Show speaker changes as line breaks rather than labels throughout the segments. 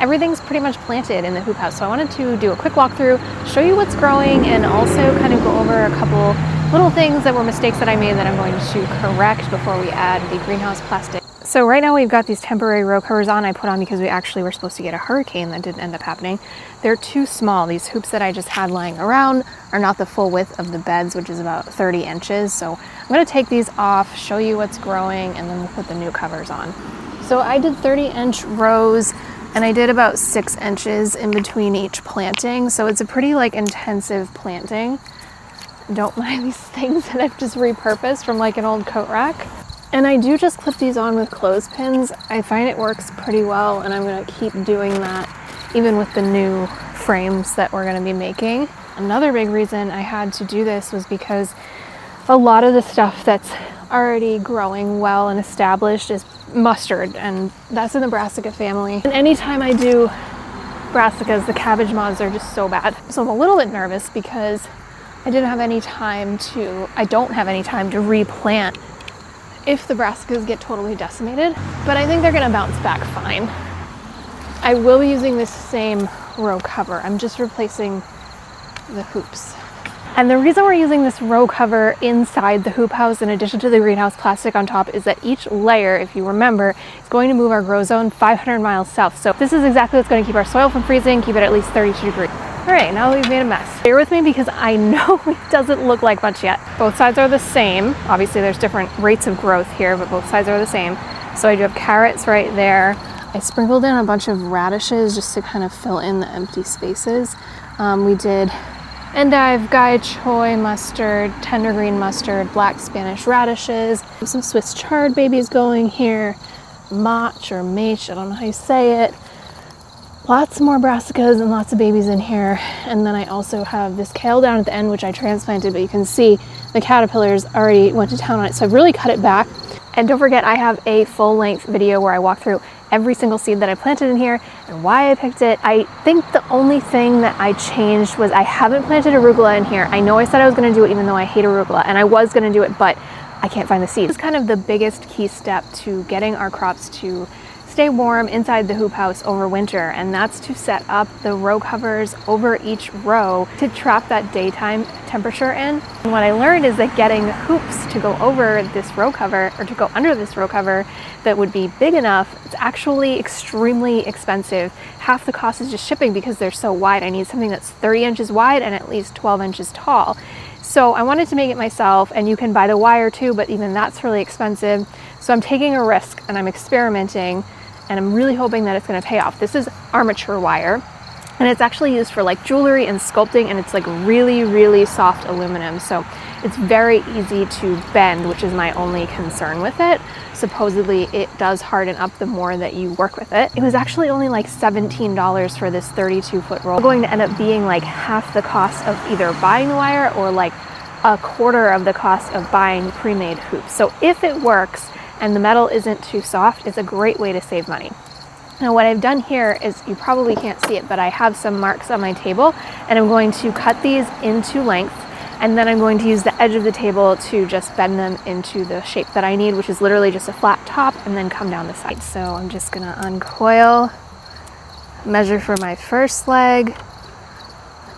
everything's pretty much planted in the hoop house. So I wanted to do a quick walkthrough, show you what's growing, and also kind of go over a couple little things that were mistakes that I made that I'm going to correct before we add the greenhouse plastic. So right now we've got these temporary row covers on. I put on because we actually were supposed to get a hurricane that didn't end up happening. They're too small. These hoops that I just had lying around are not the full width of the beds, which is about 30 inches. So I'm going to take these off, show you what's growing, and then we'll put the new covers on. So I did 30-inch rows, and I did about 6 inches in between each planting. So it's a pretty intensive planting. Don't mind these things that I've just repurposed from an old coat rack. And I do just clip these on with clothespins. I find it works pretty well, and I'm gonna keep doing that even with the new frames that we're gonna be making. Another big reason I had to do this was because a lot of the stuff that's already growing well and established is mustard, and that's in the brassica family. And anytime I do brassicas, the cabbage moths are just so bad. So I'm a little bit nervous because I don't have any time to replant if the brassicas get totally decimated, but I think they're gonna bounce back fine. I will be using this same row cover. I'm just replacing the hoops. And the reason we're using this row cover inside the hoop house in addition to the greenhouse plastic on top is that each layer, if you remember, is going to move our grow zone 500 miles south. So this is exactly what's going to keep our soil from freezing, keep it at least 32 degrees. All right, now we've made a mess. Bear with me because I know it doesn't look like much yet. Both sides are the same. Obviously there's different rates of growth here, but both sides are the same. So I do have carrots right there. I sprinkled in a bunch of radishes just to kind of fill in the empty spaces. We did endive, gai choy mustard, tender green mustard, black Spanish radishes, some Swiss chard babies going here, mach or mach, I don't know how you say it. Lots more brassicas and lots of babies in here. And then I also have this kale down at the end, which I transplanted, but you can see the caterpillars already went to town on it. So I've really cut it back. And don't forget, I have a full-length video where I walk through every single seed that I planted in here and why I picked it. I think the only thing that I changed was I haven't planted arugula in here. I know I said I was gonna do it even though I hate arugula, and I was gonna do it, but I can't find the seeds. It's kind of the biggest key step to getting our crops to stay warm inside the hoop house over winter, and that's to set up the row covers over each row to trap that daytime temperature in. And what I learned is that getting hoops to go over this row cover or to go under this row cover that would be big enough, it's actually extremely expensive. Half the cost is just shipping because they're so wide. I need something that's 30 inches wide and at least 12 inches tall. So I wanted to make it myself, and you can buy the wire too, but even that's really expensive. So I'm taking a risk and I'm experimenting, and I'm really hoping that it's going to pay off. This is armature wire, and it's actually used for jewelry and sculpting, and it's really, really soft aluminum. So it's very easy to bend, which is my only concern with it. Supposedly it does harden up the more that you work with it. It was actually only $17 for this 32-foot roll. It's going to end up being half the cost of either buying the wire or a quarter of the cost of buying pre-made hoops. So if it works, and the metal isn't too soft, it's a great way to save money. Now what I've done here is, you probably can't see it, but I have some marks on my table, and I'm going to cut these into length, and then I'm going to use the edge of the table to just bend them into the shape that I need, which is literally just a flat top and then come down the side. So I'm just gonna uncoil, measure for my first leg,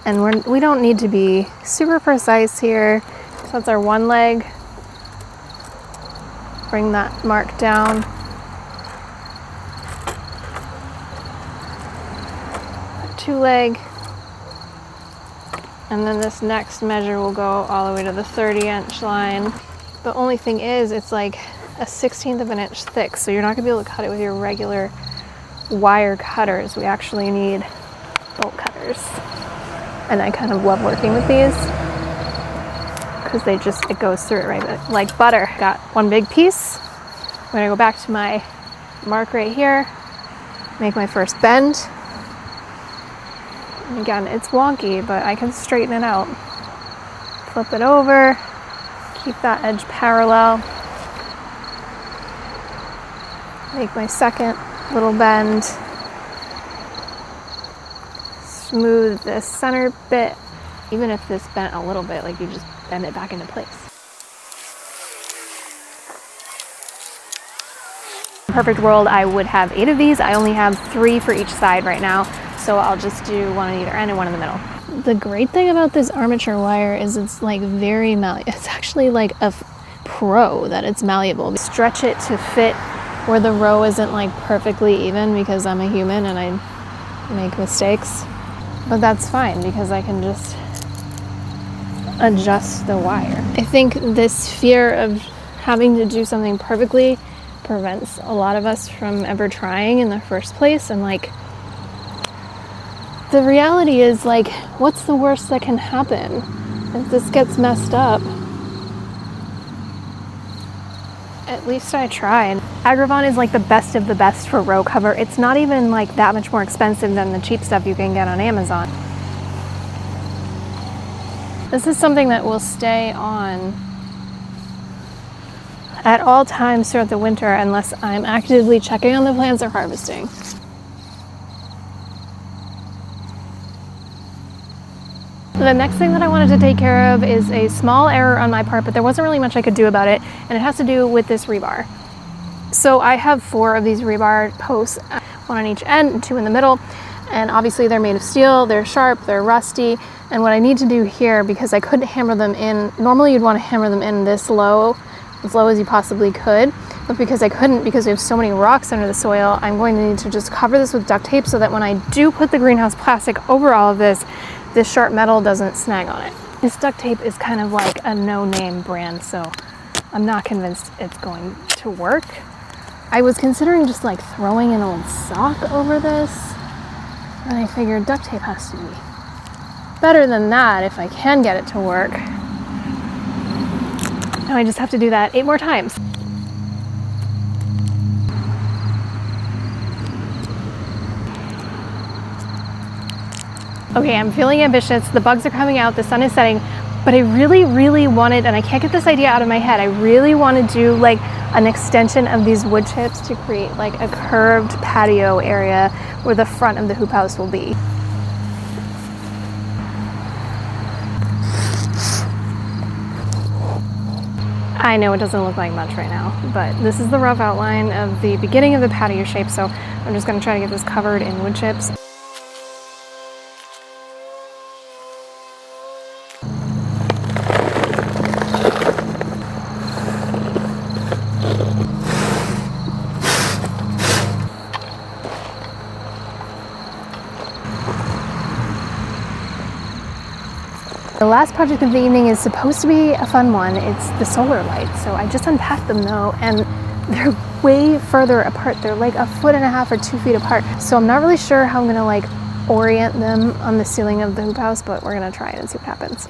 and we don't need to be super precise here. So that's our one leg. Bring that mark down. Two leg. And then this next measure will go all the way to the 30-inch line. The only thing is, it's a 1/16 of an inch thick, so you're not gonna be able to cut it with your regular wire cutters. We actually need bolt cutters. And I kind of love working with these, because it goes through it right like butter. Got one big piece. I'm gonna go back to my mark right here, make my first bend. And again, it's wonky, but I can straighten it out. Flip it over, keep that edge parallel. Make my second little bend. Smooth this center bit. Even if this bent a little bit, you just bend it back into place. Perfect world, I would have 8 of these. I only have 3 for each side right now, so I'll just do 1 on either end and 1 in the middle. The great thing about this armature wire is it's like very malleable. It's actually like a pro that it's malleable. Stretch it to fit where the row isn't like perfectly even because I'm a human and I make mistakes. But that's fine because I can just adjust the wire. I think this fear of having to do something perfectly prevents a lot of us from ever trying in the first place. And like, the reality is like, what's the worst that can happen if this gets messed up? At least I tried. Agrivon is like the best of the best for row cover. It's not even like that much more expensive than the cheap stuff you can get on Amazon. This is something that will stay on at all times throughout the winter unless I'm actively checking on the plants or harvesting. The next thing that I wanted to take care of is a small error on my part, but there wasn't really much I could do about it, and it has to do with this rebar. So I have 4 of these rebar posts, 1 on each end and 2 in the middle, and obviously they're made of steel, they're sharp, they're rusty, and what I need to do here, because I couldn't hammer them in, normally you'd want to hammer them in this low, as low as you possibly could, but because I couldn't, because we have so many rocks under the soil, I'm going to need to just cover this with duct tape so that when I do put the greenhouse plastic over all of this sharp metal doesn't snag on it. This duct tape is kind of like a no-name brand, so I'm not convinced it's going to work. I was considering just like throwing an old sock over this, and I figured duct tape has to be better than that if I can get it to work. Now I just have to do that 8 more times. Okay, I'm feeling ambitious. The bugs are coming out, the sun is setting, but I really wanted, and I can't get this idea out of my head, I really want to do like an extension of these wood chips to create like a curved patio area where the front of the hoop house will be. I know it doesn't look like much right now, but this is the rough outline of the beginning of the patio shape, so I'm just going to try to get this covered in wood chips. The last project of the evening is supposed to be a fun one. It's the solar lights. So I just unpacked them though, and they're way further apart. They're like 1.5 feet or 2 feet apart. So I'm not really sure how I'm gonna like orient them on the ceiling of the hoop house, but we're gonna try it and see what happens.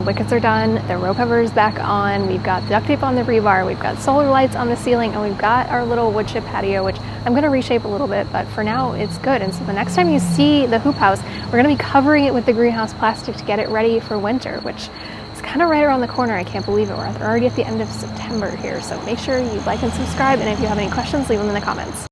Wickets are done, the row cover is back on, we've got duct tape on the rebar, we've got solar lights on the ceiling, and we've got our little wood chip patio, which I'm going to reshape a little bit, but for now it's good. And so the next time you see the hoop house, we're going to be covering it with the greenhouse plastic to get it ready for winter, which is kind of right around the corner. I can't believe it. We're already at the end of September here, so make sure you like and subscribe, and if you have any questions, leave them in the comments.